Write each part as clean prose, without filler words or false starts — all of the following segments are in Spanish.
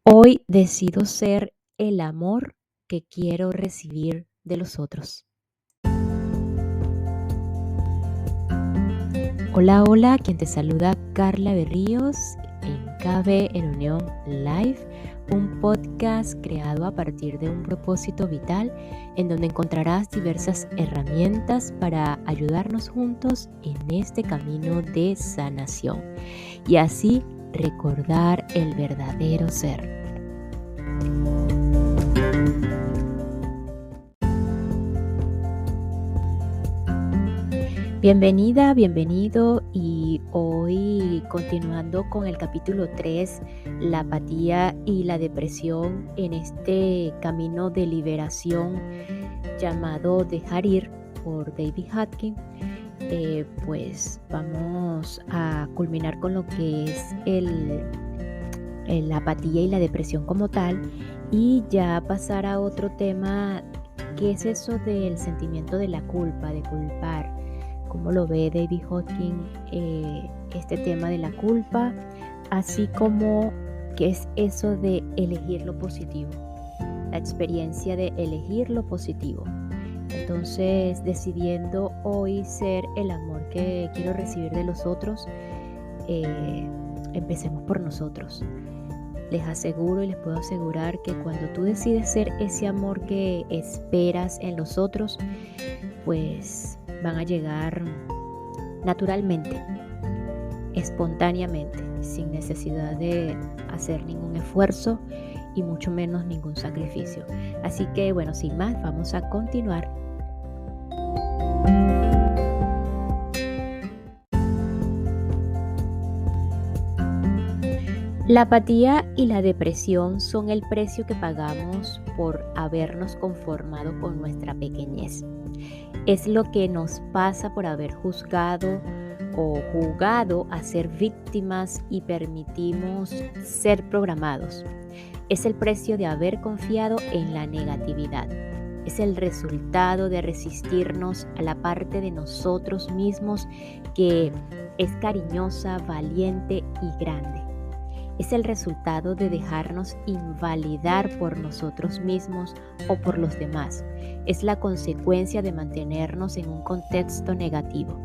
Hoy decido ser el amor que quiero recibir de los otros. Hola, hola, quien te saluda Carla Berríos en KB en Unión Live, un podcast creado a partir de un propósito vital en donde encontrarás diversas herramientas para ayudarnos juntos en este camino de sanación y así recordar el verdadero ser. Bienvenida, bienvenido y hoy continuando con el capítulo 3, la apatía y la depresión en este camino de liberación llamado Dejar Ir por David Hawkins, pues vamos a culminar con lo que es la apatía y la depresión como tal y ya pasar a otro tema que es eso del sentimiento de la culpa, de culpar. Cómo lo ve David Hawkins este tema de la culpa, así como qué es eso de elegir lo positivo, la experiencia de elegir lo positivo. Entonces, decidiendo hoy ser el amor que quiero recibir de los otros, empecemos por nosotros. Les aseguro y les puedo asegurar que cuando tú decides ser ese amor que esperas en los otros, pues van a llegar naturalmente, espontáneamente, sin necesidad de hacer ningún esfuerzo y mucho menos ningún sacrificio. Así que bueno, sin más, vamos a continuar. La apatía y la depresión son el precio que pagamos por habernos conformado con nuestra pequeñez. Es lo que nos pasa por haber juzgado o jugado a ser víctimas y permitimos ser programados. Es el precio de haber confiado en la negatividad. Es el resultado de resistirnos a la parte de nosotros mismos que es cariñosa, valiente y grande. Es el resultado de dejarnos invalidar por nosotros mismos o por los demás. Es la consecuencia de mantenernos en un contexto negativo.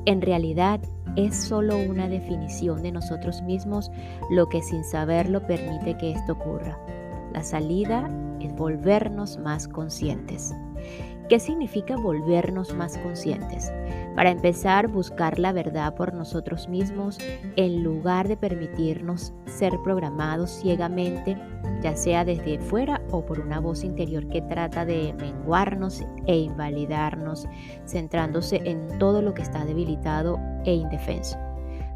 En realidad, es solo una definición de nosotros mismos lo que sin saberlo permite que esto ocurra. La salida es volvernos más conscientes. ¿Qué significa volvernos más conscientes? Para empezar, buscar la verdad por nosotros mismos en lugar de permitirnos ser programados ciegamente, ya sea desde fuera o por una voz interior que trata de menguarnos e invalidarnos, centrándose en todo lo que está debilitado e indefenso.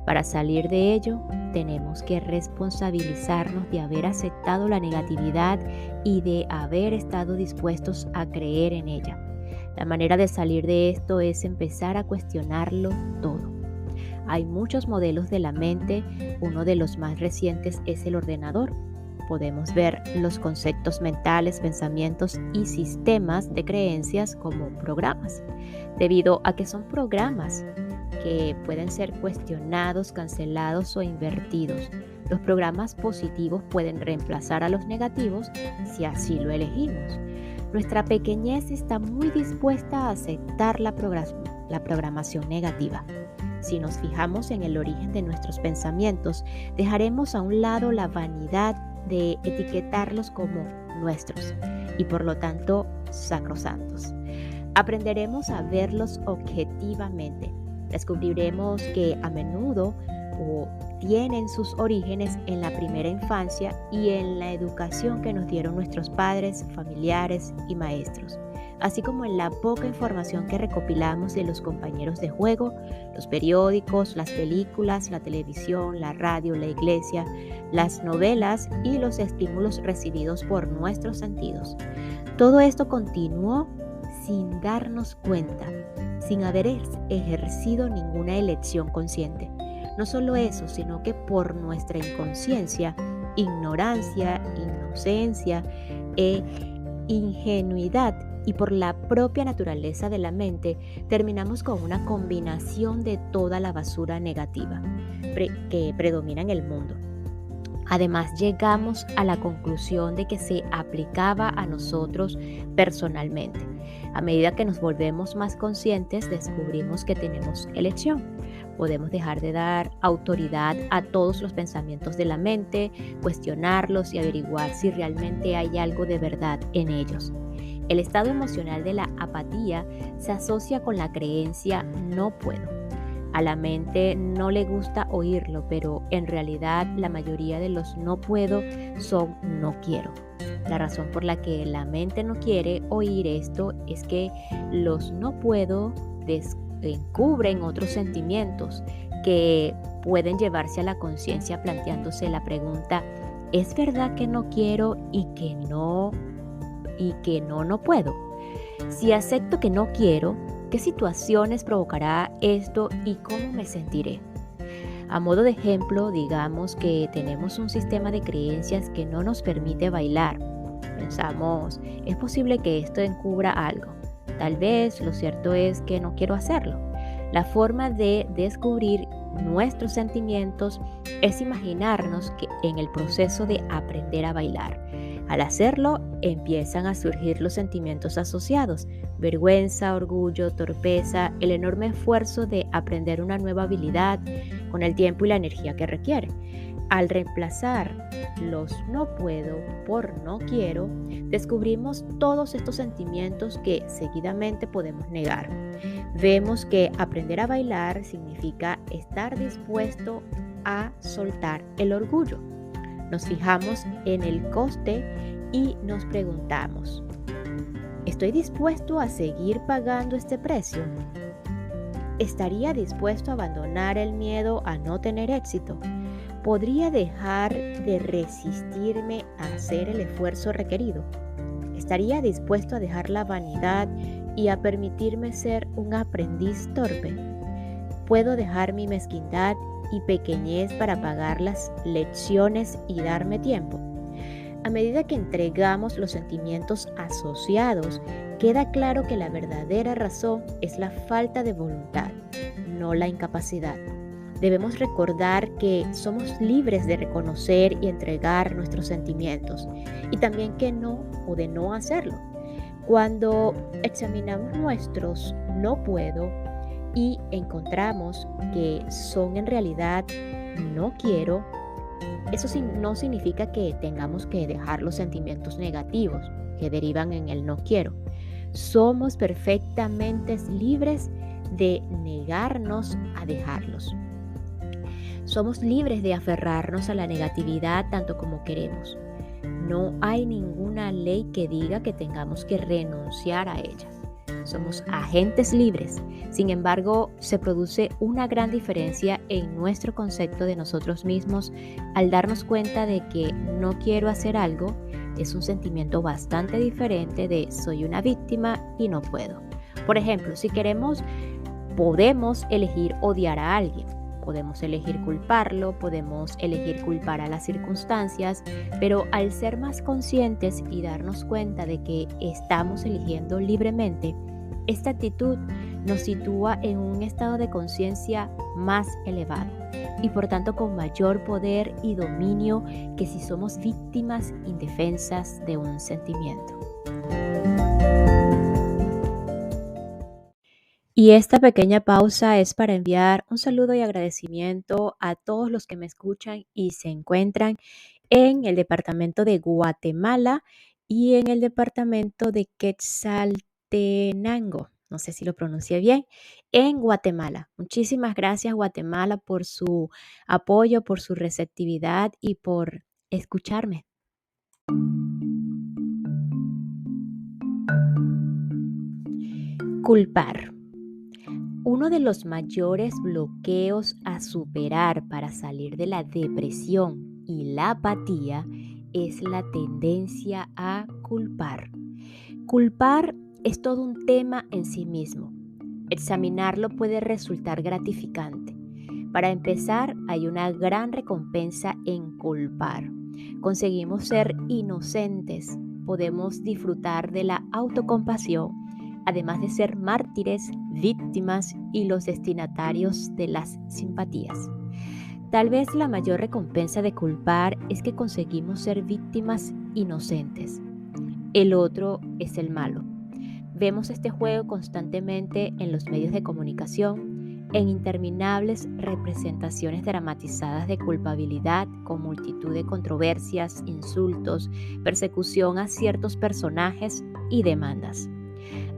Para salir de ello, tenemos que responsabilizarnos de haber aceptado la negatividad y de haber estado dispuestos a creer en ella. La manera de salir de esto es empezar a cuestionarlo todo. Hay muchos modelos de la mente, uno de los más recientes es el ordenador. Podemos ver los conceptos mentales, pensamientos y sistemas de creencias como programas, debido a que son programas que pueden ser cuestionados, cancelados o invertidos. Los programas positivos pueden reemplazar a los negativos si así lo elegimos. Nuestra pequeñez está muy dispuesta a aceptar la programación negativa. Si nos fijamos en el origen de nuestros pensamientos, dejaremos a un lado la vanidad de etiquetarlos como nuestros y por lo tanto sacrosantos. Aprenderemos a verlos objetivamente. Descubriremos que a menudo tienen sus orígenes en la primera infancia y en la educación que nos dieron nuestros padres, familiares y maestros, así como en la poca información que recopilamos de los compañeros de juego, los periódicos, las películas, la televisión, la radio, la iglesia, las novelas y los estímulos recibidos por nuestros sentidos. Todo esto continuó sin darnos cuenta, sin haber ejercido ninguna elección consciente. No solo eso, sino que por nuestra inconsciencia, ignorancia, inocencia e ingenuidad y por la propia naturaleza de la mente, terminamos con una combinación de toda la basura negativa que predomina en el mundo. Además, llegamos a la conclusión de que se aplicaba a nosotros personalmente. A medida que nos volvemos más conscientes, descubrimos que tenemos elección. Podemos dejar de dar autoridad a todos los pensamientos de la mente, cuestionarlos y averiguar si realmente hay algo de verdad en ellos. El estado emocional de la apatía se asocia con la creencia "no puedo". A la mente no le gusta oírlo, pero en realidad la mayoría de los "no puedo" son "no quiero". La razón por la que la mente no quiere oír esto es que los "no puedo" encubren otros sentimientos que pueden llevarse a la conciencia planteándose la pregunta: ¿es verdad que no quiero y que no puedo? Si acepto que no quiero, ¿qué situaciones provocará esto y cómo me sentiré? A modo de ejemplo, digamos que tenemos un sistema de creencias que no nos permite bailar. Pensamos, es posible que esto encubra algo. Tal vez lo cierto es que no quiero hacerlo. La forma de descubrir nuestros sentimientos es imaginarnos que en el proceso de aprender a bailar. Al hacerlo, empiezan a surgir los sentimientos asociados: vergüenza, orgullo, torpeza, el enorme esfuerzo de aprender una nueva habilidad con el tiempo y la energía que requiere. Al reemplazar los "no puedo" por "no quiero", descubrimos todos estos sentimientos que seguidamente podemos negar. Vemos que aprender a bailar significa estar dispuesto a soltar el orgullo. Nos fijamos en el coste y nos preguntamos: ¿estoy dispuesto a seguir pagando este precio? ¿Estaría dispuesto a abandonar el miedo a no tener éxito? ¿Podría dejar de resistirme a hacer el esfuerzo requerido? ¿Estaría dispuesto a dejar la vanidad y a permitirme ser un aprendiz torpe? ¿Puedo dejar mi mezquindad y pequeñez para pagar las lecciones y darme tiempo? A medida que entregamos los sentimientos asociados, queda claro que la verdadera razón es la falta de voluntad, no la incapacidad. Debemos recordar que somos libres de reconocer y entregar nuestros sentimientos, y también que no o de no hacerlo. Cuando examinamos nuestros "no puedo" y encontramos que son en realidad "no quiero", eso no significa que tengamos que dejar los sentimientos negativos que derivan en el "no quiero". Somos perfectamente libres de negarnos a dejarlos. Somos libres de aferrarnos a la negatividad tanto como queremos. No hay ninguna ley que diga que tengamos que renunciar a ellas. Somos agentes libres. Sin embargo, se produce una gran diferencia en nuestro concepto de nosotros mismos al darnos cuenta de que "no quiero hacer algo" es un sentimiento bastante diferente de "soy una víctima y no puedo". Por ejemplo, si queremos, podemos elegir odiar a alguien. Podemos elegir culparlo, podemos elegir culpar a las circunstancias, pero al ser más conscientes y darnos cuenta de que estamos eligiendo libremente, esta actitud nos sitúa en un estado de conciencia más elevado y por tanto con mayor poder y dominio que si somos víctimas indefensas de un sentimiento. Y esta pequeña pausa es para enviar un saludo y agradecimiento a todos los que me escuchan y se encuentran en el departamento de Guatemala y en el departamento de Quetzaltenango. No sé si lo pronuncié bien, en Guatemala. Muchísimas gracias, Guatemala, por su apoyo, por su receptividad y por escucharme. Culpar. Uno de los mayores bloqueos a superar para salir de la depresión y la apatía es la tendencia a culpar. Culpar es todo un tema en sí mismo. Examinarlo puede resultar gratificante. Para empezar, hay una gran recompensa en culpar. Conseguimos ser inocentes, podemos disfrutar de la autocompasión, además de ser mártires, víctimas y los destinatarios de las simpatías. Tal vez la mayor recompensa de culpar es que conseguimos ser víctimas inocentes. El otro es el malo. Vemos este juego constantemente en los medios de comunicación, en interminables representaciones dramatizadas de culpabilidad con multitud de controversias, insultos, persecución a ciertos personajes y demandas.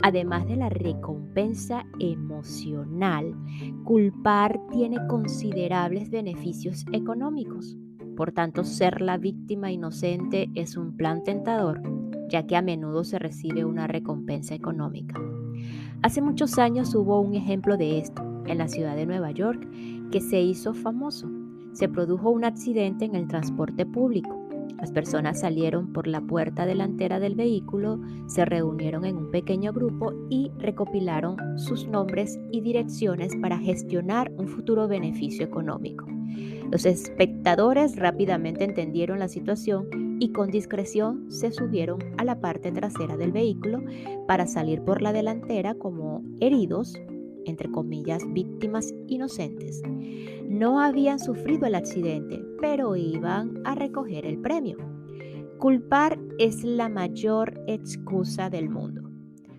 Además de la recompensa emocional, culpar tiene considerables beneficios económicos. Por tanto, ser la víctima inocente es un plan tentador, ya que a menudo se recibe una recompensa económica. Hace muchos años hubo un ejemplo de esto en la ciudad de Nueva York que se hizo famoso. Se produjo un accidente en el transporte público. Las personas salieron por la puerta delantera del vehículo, se reunieron en un pequeño grupo y recopilaron sus nombres y direcciones para gestionar un futuro beneficio económico. Los espectadores rápidamente entendieron la situación y con discreción se subieron a la parte trasera del vehículo para salir por la delantera como heridos, entre comillas, víctimas inocentes. No habían sufrido el accidente, pero iban a recoger el premio. Culpar es la mayor excusa del mundo.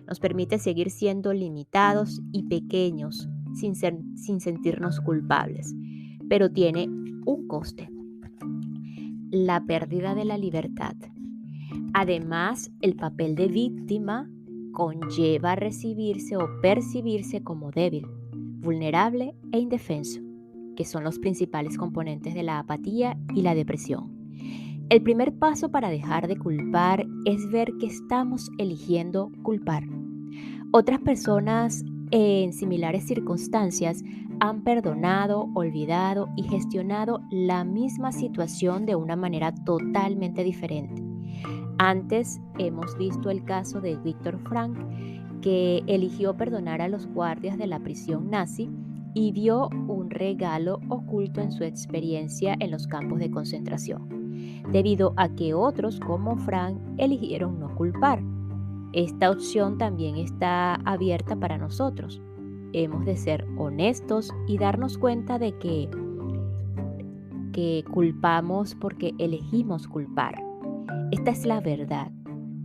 Nos permite seguir siendo limitados y pequeños sin sentirnos culpables, pero tiene un coste: la pérdida de la libertad. Además, el papel de víctima conlleva recibirse o percibirse como débil, vulnerable e indefenso, que son los principales componentes de la apatía y la depresión. El primer paso para dejar de culpar es ver que estamos eligiendo culpar. Otras personas en similares circunstancias han perdonado, olvidado y gestionado la misma situación de una manera totalmente diferente. Antes hemos visto el caso de Viktor Frank, que eligió perdonar a los guardias de la prisión nazi y vio un regalo oculto en su experiencia en los campos de concentración, debido a que otros como Frank eligieron no culpar. Esta opción también está abierta para nosotros. Hemos de ser honestos y darnos cuenta de que culpamos porque elegimos culpar. Esta es la verdad,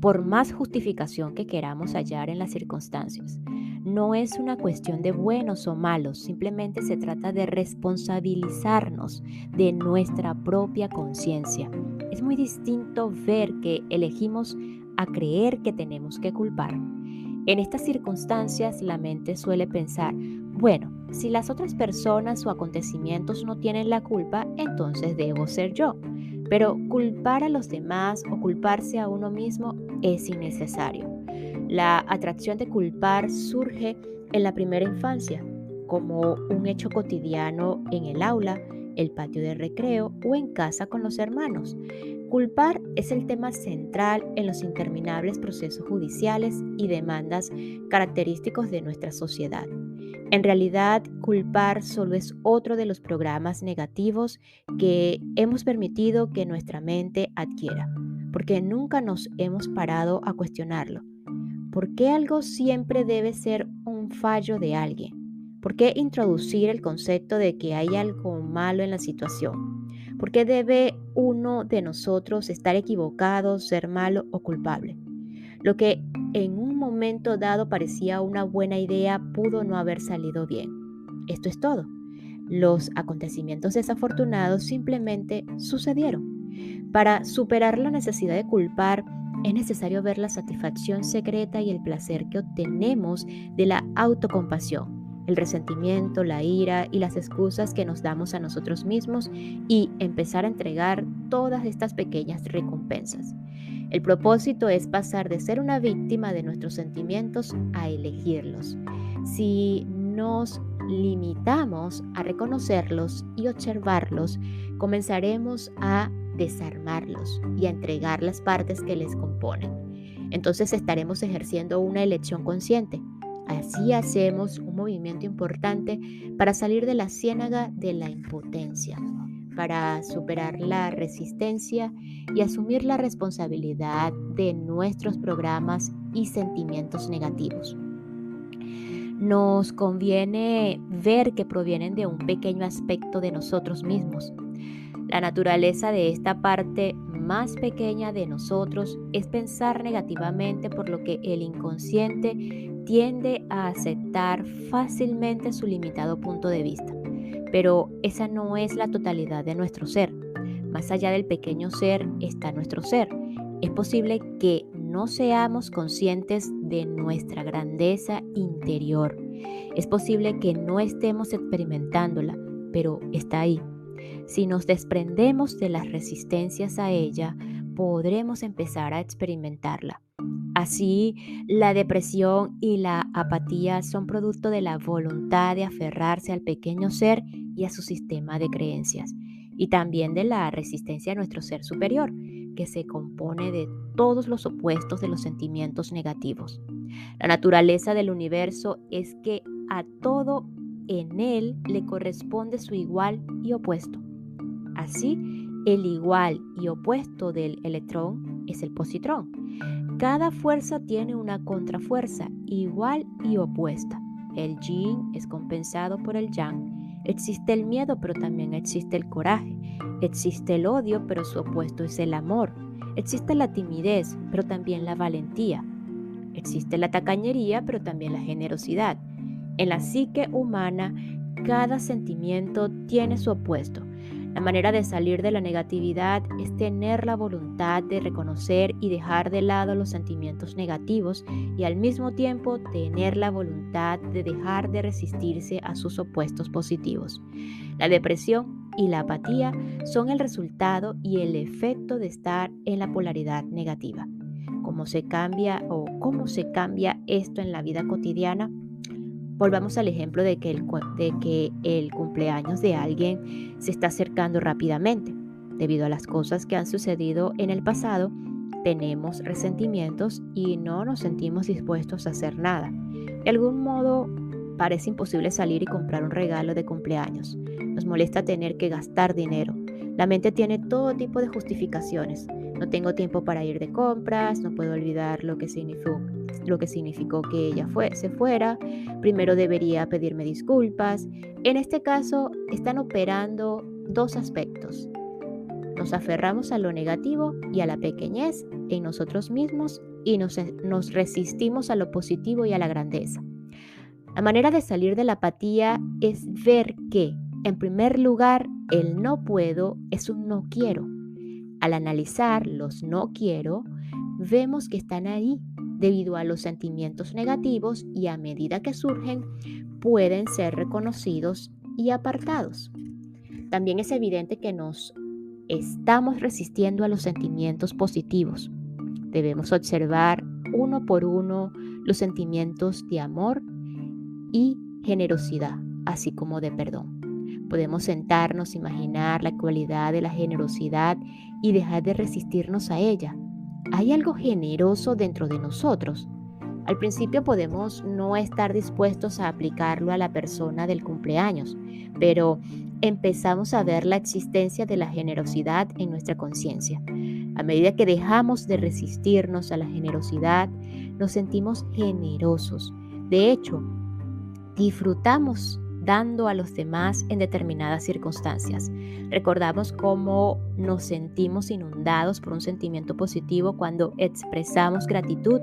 por más justificación que queramos hallar en las circunstancias. No es una cuestión de buenos o malos, simplemente se trata de responsabilizarnos de nuestra propia conciencia. Es muy distinto ver que elegimos a creer que tenemos que culpar. En estas circunstancias, la mente suele pensar, bueno, si las otras personas o acontecimientos no tienen la culpa, entonces debo ser yo. Pero culpar a los demás o culparse a uno mismo es innecesario. La atracción de culpar surge en la primera infancia, como un hecho cotidiano en el aula, el patio de recreo o en casa con los hermanos. Culpar es el tema central en los interminables procesos judiciales y demandas característicos de nuestra sociedad. En realidad, culpar solo es otro de los programas negativos que hemos permitido que nuestra mente adquiera, porque nunca nos hemos parado a cuestionarlo. ¿Por qué algo siempre debe ser un fallo de alguien? ¿Por qué introducir el concepto de que hay algo malo en la situación? ¿Por qué debe uno de nosotros estar equivocado, ser malo o culpable? Lo que en un momento dado parecía una buena idea pudo no haber salido bien. Esto es todo. Los acontecimientos desafortunados simplemente sucedieron. Para superar la necesidad de culpar, es necesario ver la satisfacción secreta y el placer que obtenemos de la autocompasión, el resentimiento, la ira y las excusas que nos damos a nosotros mismos y empezar a entregar todas estas pequeñas recompensas. El propósito es pasar de ser una víctima de nuestros sentimientos a elegirlos. Si nos limitamos a reconocerlos y observarlos, comenzaremos a desarmarlos y a entregar las partes que les componen. Entonces estaremos ejerciendo una elección consciente. Así hacemos un movimiento importante para salir de la ciénaga de la impotencia, para superar la resistencia y asumir la responsabilidad de nuestros programas y sentimientos negativos. nos conviene ver que provienen de un pequeño aspecto de nosotros mismos. La naturaleza de esta parte más pequeña de nosotros es pensar negativamente, por lo que el inconsciente tiende a aceptar fácilmente su limitado punto de vista. Pero esa no es la totalidad de nuestro ser. Más allá del pequeño ser está nuestro ser. Es posible que no seamos conscientes de nuestra grandeza interior. Es posible que no estemos experimentándola, pero está ahí. Si nos desprendemos de las resistencias a ella, podremos empezar a experimentarla. Así, la depresión y la apatía son producto de la voluntad de aferrarse al pequeño ser y a su sistema de creencias, y también de la resistencia a nuestro ser superior, que se compone de todos los opuestos de los sentimientos negativos. La naturaleza del universo es que a todo en él le corresponde su igual y opuesto. Así, el igual y opuesto del electrón es el positrón. Cada fuerza tiene una contrafuerza igual y opuesta. El yin es compensado por el yang. Existe el miedo, pero también existe el coraje. Existe el odio, pero su opuesto es el amor. Existe la timidez, pero también la valentía. Existe la tacañería, pero también la generosidad. En la psique humana, cada sentimiento tiene su opuesto. La manera de salir de la negatividad es tener la voluntad de reconocer y dejar de lado los sentimientos negativos, y al mismo tiempo tener la voluntad de dejar de resistirse a sus opuestos positivos. La depresión y la apatía son el resultado y el efecto de estar en la polaridad negativa. ¿Cómo se cambia esto en la vida cotidiana? Volvamos al ejemplo de que el cumpleaños de alguien se está acercando rápidamente. Debido a las cosas que han sucedido en el pasado, tenemos resentimientos y no nos sentimos dispuestos a hacer nada. De algún modo, parece imposible salir y comprar un regalo de cumpleaños. Nos molesta tener que gastar dinero. La mente tiene todo tipo de justificaciones. No tengo tiempo para ir de compras, no puedo olvidar lo que significó que ella se fuera. Primero debería pedirme disculpas. En este caso, están operando dos aspectos. Nos aferramos a lo negativo y a la pequeñez en nosotros mismos, y nos resistimos a lo positivo y a la grandeza. La manera de salir de la apatía es ver que, en primer lugar, el no puedo es un no quiero. Al analizar los no quiero, vemos que están ahí debido a los sentimientos negativos, y a medida que surgen, pueden ser reconocidos y apartados. También es evidente que nos estamos resistiendo a los sentimientos positivos. Debemos observar uno por uno los sentimientos de amor y generosidad, así como de perdón. Podemos sentarnos, imaginar la cualidad de la generosidad y dejar de resistirnos a ella. Hay algo generoso dentro de nosotros. Al principio podemos no estar dispuestos a aplicarlo a la persona del cumpleaños, pero empezamos a ver la existencia de la generosidad en nuestra conciencia. A medida que dejamos de resistirnos a la generosidad, nos sentimos generosos. De hecho, disfrutamos dando a los demás en determinadas circunstancias. Recordamos cómo nos sentimos inundados por un sentimiento positivo cuando expresamos gratitud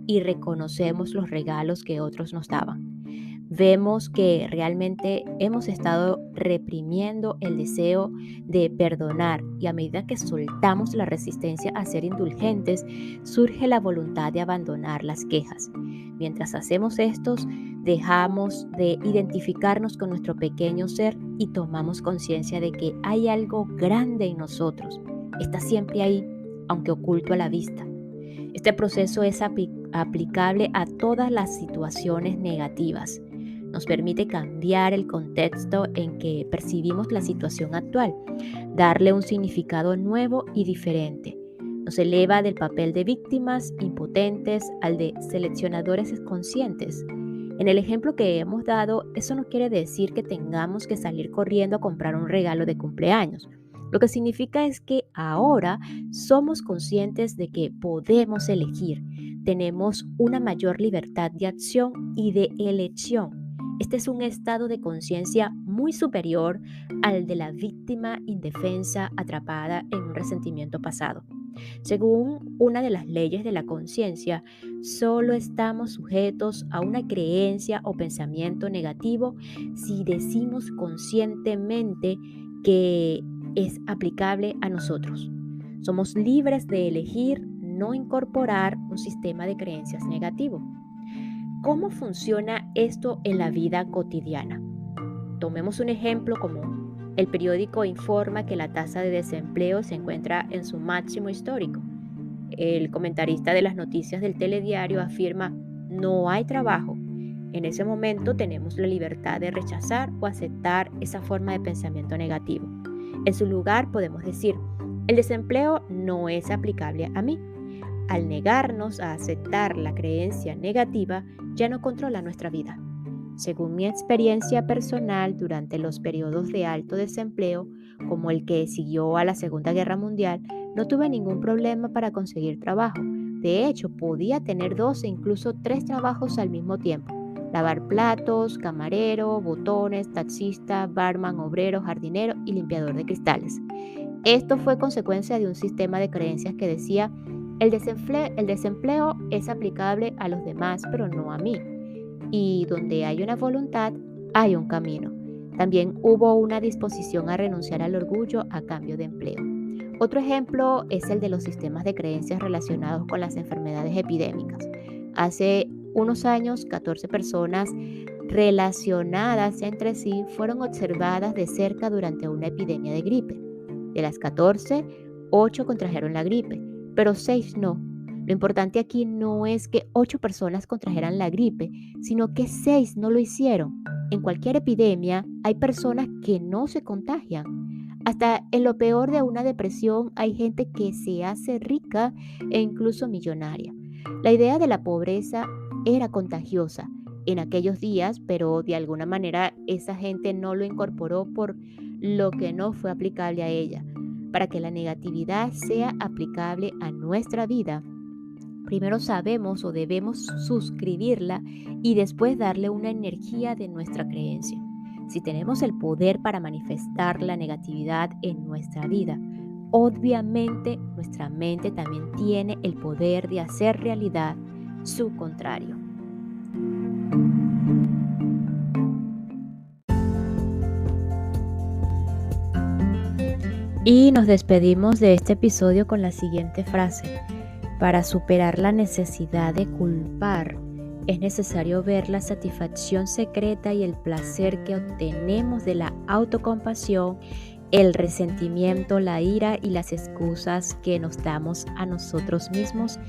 y reconocemos los regalos que otros nos daban. Vemos que realmente hemos estado reprimiendo el deseo de perdonar, y a medida que soltamos la resistencia a ser indulgentes, surge la voluntad de abandonar las quejas. Mientras hacemos estos, dejamos de identificarnos con nuestro pequeño ser y tomamos conciencia de que hay algo grande en nosotros. Está siempre ahí, aunque oculto a la vista. Este proceso es aplicable a todas las situaciones negativas. Nos permite cambiar el contexto en que percibimos la situación actual, darle un significado nuevo y diferente. Nos eleva del papel de víctimas impotentes al de seleccionadores conscientes. En el ejemplo que hemos dado, eso no quiere decir que tengamos que salir corriendo a comprar un regalo de cumpleaños. Lo que significa es que ahora somos conscientes de que podemos elegir. tenemos una mayor libertad de acción y de elección. Este es un estado de conciencia muy superior al de la víctima indefensa atrapada en un resentimiento pasado. Según una de las leyes de la conciencia, solo estamos sujetos a una creencia o pensamiento negativo si decimos conscientemente que es aplicable a nosotros. Somos libres de elegir no incorporar un sistema de creencias negativo. ¿Cómo funciona esto en la vida cotidiana? Tomemos un ejemplo común. El periódico informa que la tasa de desempleo se encuentra en su máximo histórico. El comentarista de las noticias del telediario afirma: no hay trabajo. En ese momento tenemos la libertad de rechazar o aceptar esa forma de pensamiento negativo. En su lugar podemos decir: el desempleo no es aplicable a mí. Al negarnos a aceptar la creencia negativa, ya no controla nuestra vida. Según mi experiencia personal durante los periodos de alto desempleo, como el que siguió a la Segunda Guerra Mundial, no tuve ningún problema para conseguir trabajo. De hecho, podía tener 2 e incluso 3 trabajos al mismo tiempo: lavar platos, camarero, botones, taxista, barman, obrero, jardinero y limpiador de cristales. Esto fue consecuencia de un sistema de creencias que decía: el desempleo es aplicable a los demás, pero no a mí. Y donde hay una voluntad, hay un camino. También hubo una disposición a renunciar al orgullo a cambio de empleo. Otro ejemplo es el de los sistemas de creencias relacionados con las enfermedades epidémicas. Hace unos años, 14 personas relacionadas entre sí fueron observadas de cerca durante una epidemia de gripe. De las 14, 8 contrajeron la gripe, pero 6 no. Lo importante aquí no es que 8 personas contrajeran la gripe, sino que 6 no lo hicieron. En cualquier epidemia hay personas que no se contagian. Hasta en lo peor de una depresión hay gente que se hace rica e incluso millonaria. La idea de la pobreza era contagiosa en aquellos días, pero de alguna manera esa gente no lo incorporó por lo que no fue aplicable a ella. Para que la negatividad sea aplicable a nuestra vida, primero sabemos o debemos suscribirla y después darle una energía de nuestra creencia. Si tenemos el poder para manifestar la negatividad en nuestra vida, obviamente nuestra mente también tiene el poder de hacer realidad su contrario. Y nos despedimos de este episodio con la siguiente frase: para superar la necesidad de culpar, es necesario ver la satisfacción secreta y el placer que obtenemos de la autocompasión, el resentimiento, la ira y las excusas que nos damos a nosotros mismos,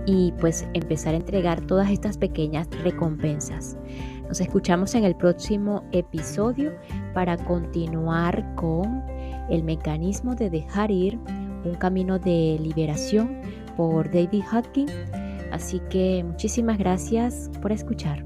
y pues empezar a entregar todas estas pequeñas recompensas. Nos escuchamos en el próximo episodio para continuar con el mecanismo de dejar ir, un camino de liberación, por David Hawkins. Así que muchísimas gracias por escuchar.